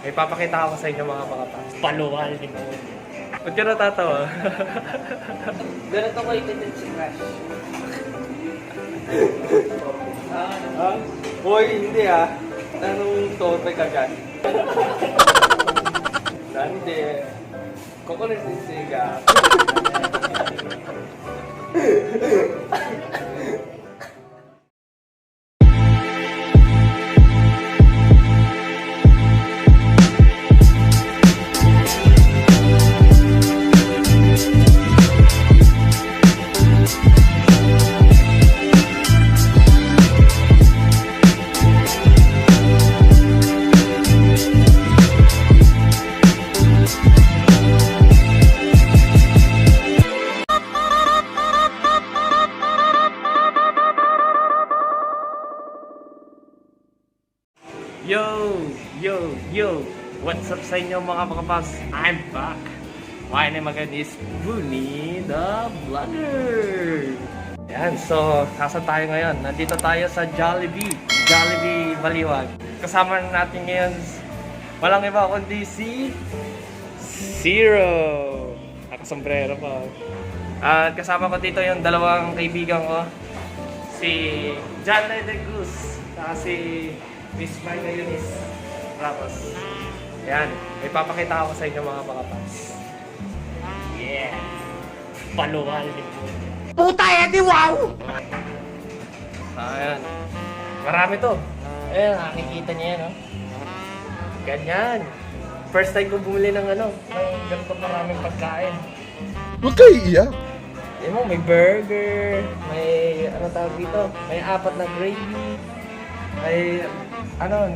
May papakita ako sa inyo mga pakapas. Paluwal ni mo. Ba't ka natatawa? Ganito ko ititin si Crush. Hoy, hindi ah. Anong tope ka dyan? Hindi. Coconut sisiga. Yo! What's up sa inyo mga pakapas? I'm back! My name again is Booney the Vlogger! Yan, so, nasa tayo ngayon? Nandito tayo sa Jollibee Baliwag. Kasama natin ngayon, walang iba kundi si Zero! Nakasombrero pa. At kasama ko dito yung dalawang kaibigan ko, si John de Cruz, at si Miss Maika Eunice Ramos. Ayan, may papakita ako sa inyo mga pakapas. Yeah! Paluwal ni mo. Puta edi wow! Ayan. Marami to. Ayan, nakikita niya yan, oh. Ganyan. First time ko bumili ng ng ganito maraming pagkain. Huwag kayo iiyak. Ayan mo, may burger, may ano tawag dito, may 4 na gravy, may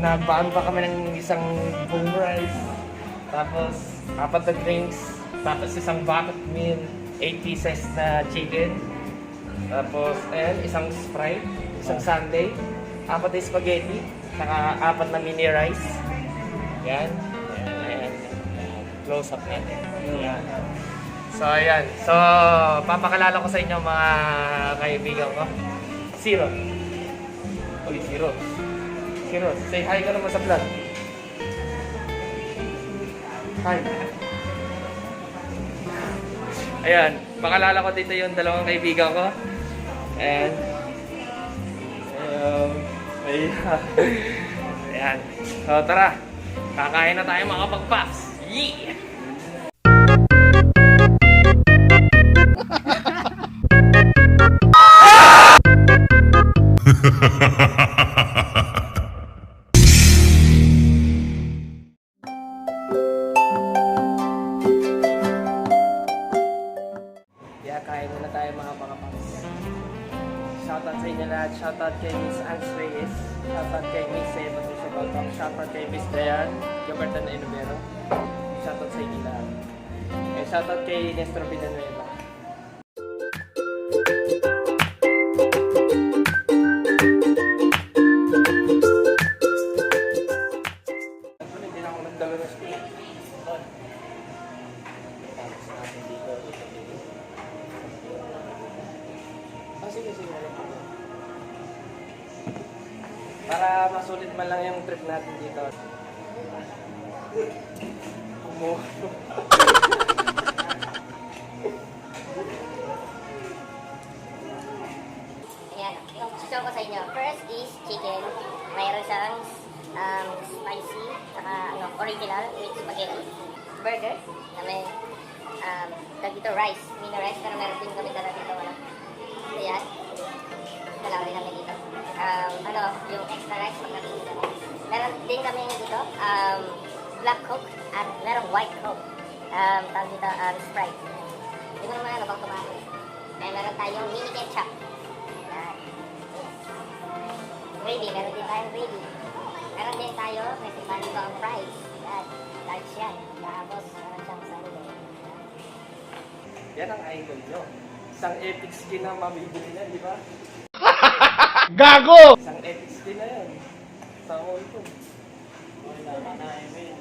nabaan pa kami ng isang boom rice, tapos 4 na drinks, tapos isang bucket meal, 8 pieces na chicken, tapos isang Sprite, isang sundae, 4 na spaghetti, saka 4 na mini rice. Yan. Ayan. Close up natin. Yan. So, ayan. So, papakalala ko sa inyo mga kaibigan ko. Zero. Uy, Zero. Zero, say hi ka naman sa vlog. Hi. Ayan, pakalala ko dito yung dalawang kaibigan ko. And ayan. So, tara. Kakain na tayo mga pagpaps. Yeah! Kain muna tayo mga pakapas. Shoutout sa inyo lahat. Shoutout kay Miss Ans Reyes. Shoutout kay Miss Eva Tusabalbang. Shoutout kay Miss Dayan Gaberta na Inubero. Shoutout sa inyo lahat. Shoutout kay Nestor Villanueva. Hindi na ako nagdala ng school. Sige. Para masulit man lang yung trip natin dito. Ayan, yung gusto ko sa inyo. First is chicken. Mayroon siyang spicy, saka original with spaghetti. Burger, na may dito rice, mini rice, pero meron din kami dala dito. Ayan. Dala rin kami dito. Yung extra rice pag natin dito. Meron din kami dito, black coke at merong white coke. Tawag dito, Sprite. Hindi mo naman bang tumakas. Meron tayong mini ketchup. Ayan. Gravy, meron din tayong gravy. Meron din tayo, may sipan dito ang fries. Ayan, large yan. Tapos, meron siyang sundae. Yan ang idol nyo. Isang epic skin na mabibili na, di ba? Gago! Isang epic skin na yan. Sa all ko. Wala ka na, Emil.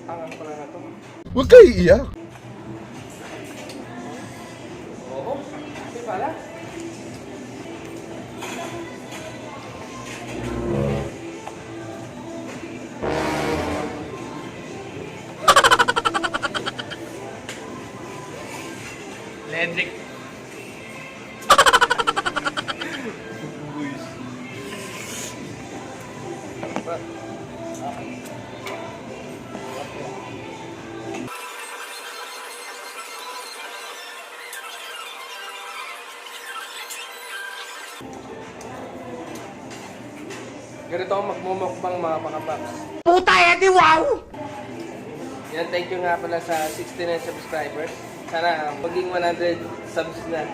Angan pala na to. Huwag kayo iiyak. Oo, hindi pala. Electric. Ganito ako magmumukbang mga pakapaps. Puta edi wow! Yan, thank you nga pala sa 69 subscribers. Sana maging 100 subs na.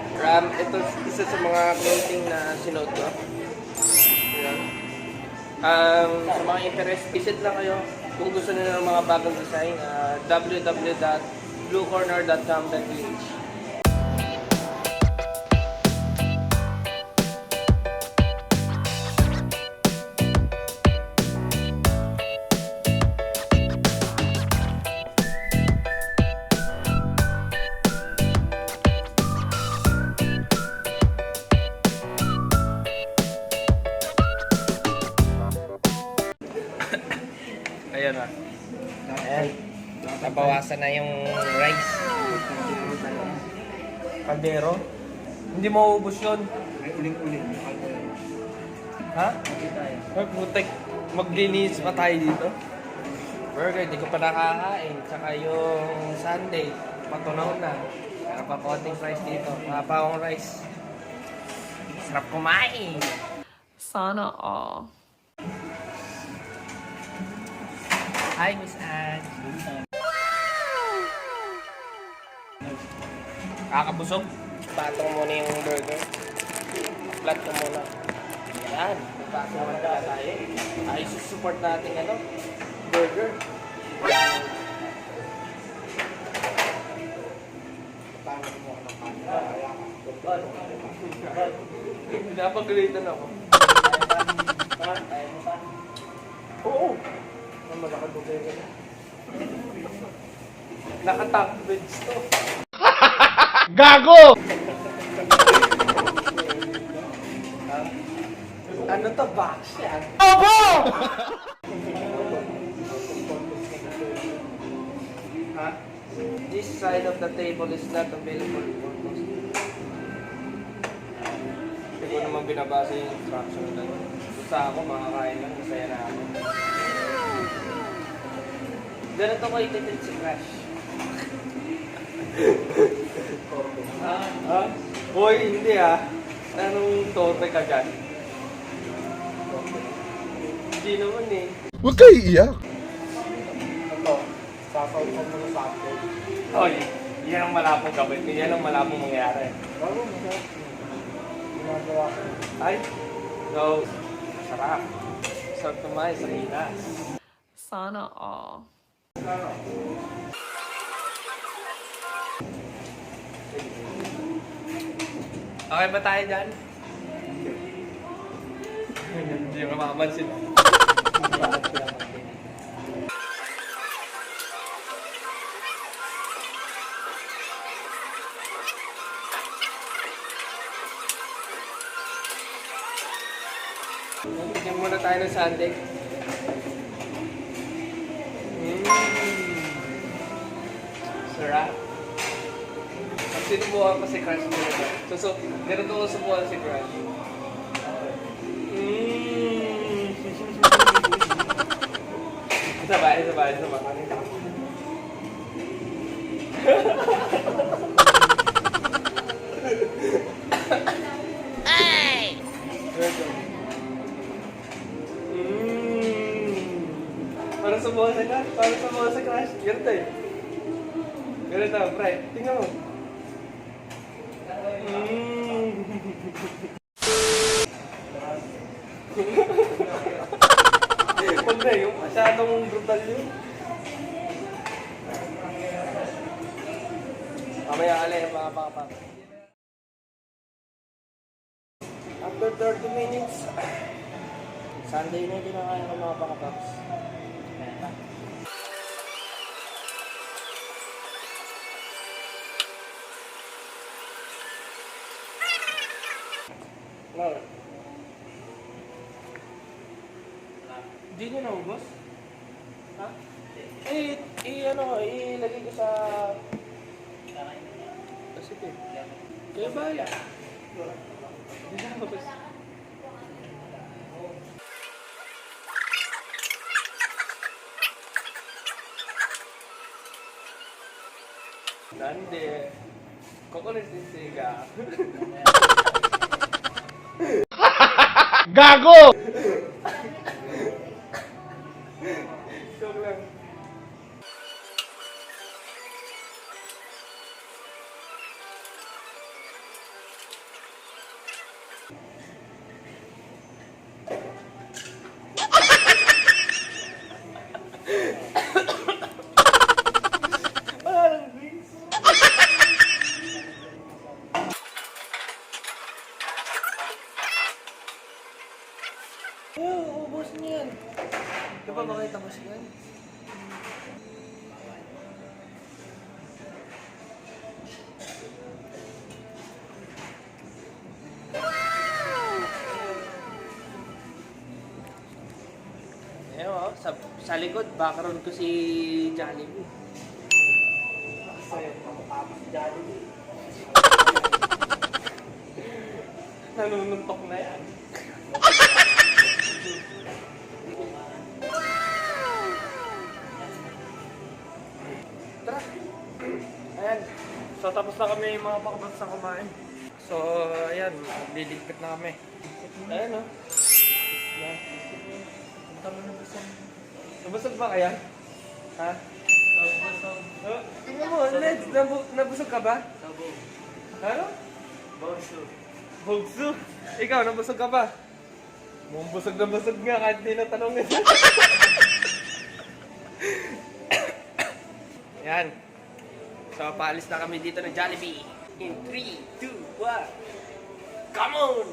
Ito isa sa mga clothing na sinuot ko. Ayan. Sa mga interest, visit lang kayo kung gusto nyo ng mga bagong design. www.bluecorner.com.ph. Ayan na. Ayan. Nabawasan na yung rice. Kaldero. Hindi mauubos yun. Ha? Ay, putek. Maglinis pa tayo dito. Burger, di ko pa nakakain. Tsaka yung Sunday, patunaw na. Meron pa konting rice dito. Mapawang rice. Sarap kumain. Sana all. Hi, Miss Anne. Kakabusog. Patong muna yung burger. Flat ko muna. Yan. Patong muna tayo. Ay, support natin burger. Pinapagalitan ako. Oo. Ang malakadugay ka na. Nakatank beds to. Gago! Ano to? Box yan? Ha? This side of the table is not available for most. Hindi ko naman binabasa yung instruction na basta ako, makakain lang, masaya na ako. Ganito ko ititit si Crush. Ha? Hoy, hindi ah. Anong torpe ka dyan? Hindi naman eh. Huwag kayo iiyak. Hoy, yan ang malapong gawin. Yan ang malapong mangyari. Ay, no. Masarap. Masarap tumayo sa inas. Sana all. Okay ba tayo dyan? Hindi mo makapansin. Bigyan muna tayo ng sundae. Sarap. Pag sinubukan ko si Crush nila. So, ganito ko subukan si Crush. Sabay. Ay! Para subukan si Crush. Ganito eh. Ganito, pre. Tingnan mo. Huwag na yung masyadong brutal yun. Mamaya alay, mga papa. After 30 minutes, Sunday na yung kinakain ng mga pakapaps. No. Hindi nyo naubos? Ha? Ilagay ko sa... Sige. Kaya bahala. Hindi na naubos. Nande. Coconut sisiga. Gago! Joke lang. Parang wings. Ubos niyan. Di ba makita mo siya? Wow! Sa likod, background ko si Jollibee. Kasi kamukha ko si Jollibee. Nanununtok na yan. Tara! Ayan. So tapos na kami mga pakabats sa kumain. So ayan, liligpit na kami. Ayan o. Nabusog ba kaya? Ha? Tingnan mo, Leds, nabusog ka ba? Ano? Bugso. Ikaw, nabusog ka ba? Mukhang busog na busog nga kahit di natanongin. Yan. So, paalis na kami dito ng Jollibee. In 3, 2, 1. Come on!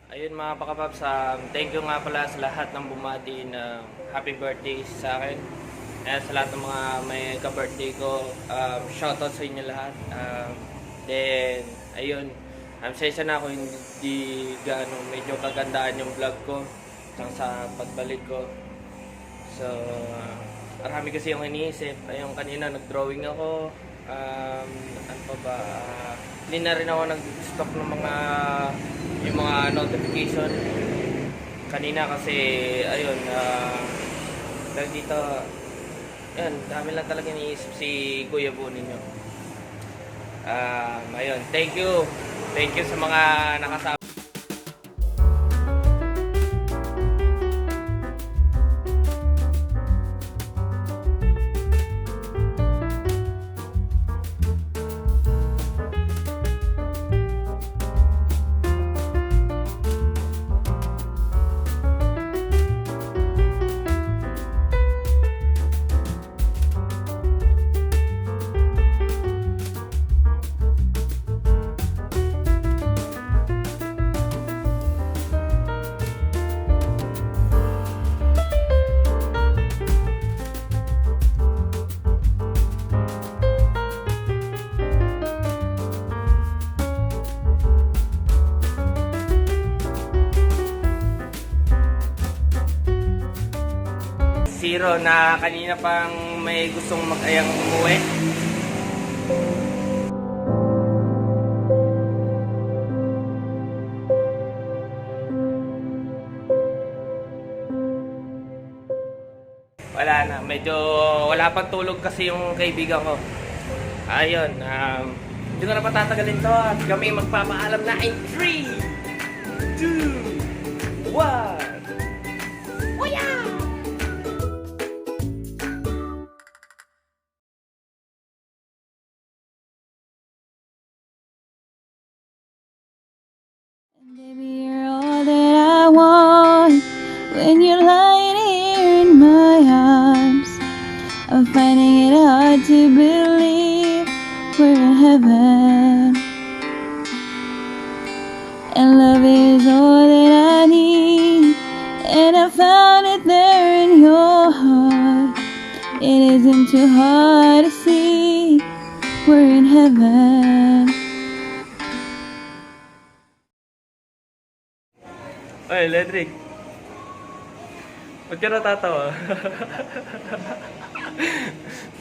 Ayun mga pakapaps, thank you nga pala sa lahat ng bumati na happy birthday sa akin. Sa lahat ng mga may ka-birthday ko, shoutout sa inyo lahat. Then, ayun, sensya na ako hindi gaano medyo kagandaan yung vlog ko sa pagbalik ko. So, marami kasi yung iniisip. Ayun, kanina nag-drawing ako. Ano pa ba? Hindi na rin ako nag-stock ng yung mga notification kanina kasi ayun dahil dito ayun, dami lang talaga iniisip si Kuya Bo ninyo. Ayun, thank you sa mga nakasama. Zero na kanina pang may gustong mag-ayang umuwi. Wala na. Medyo wala pang tulog kasi yung kaibigan ko. Ayun, hindi ko na patatagalin to at kami magpapaalam na in 3, 2, 1. Baby, you're all that I want. When you're lying here in my arms, I'm finding it hard to believe we're in heaven. And love is all that I need, and I found it there in your heart. It isn't too hard to see we're in heaven. Ay, Ledrick. Ba't ka natatawa?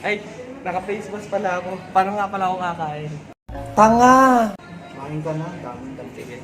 Ay, naka-face mask pala ako. Paano nga pala ako kakain? Tanga! Kain ka na, dami ng sige.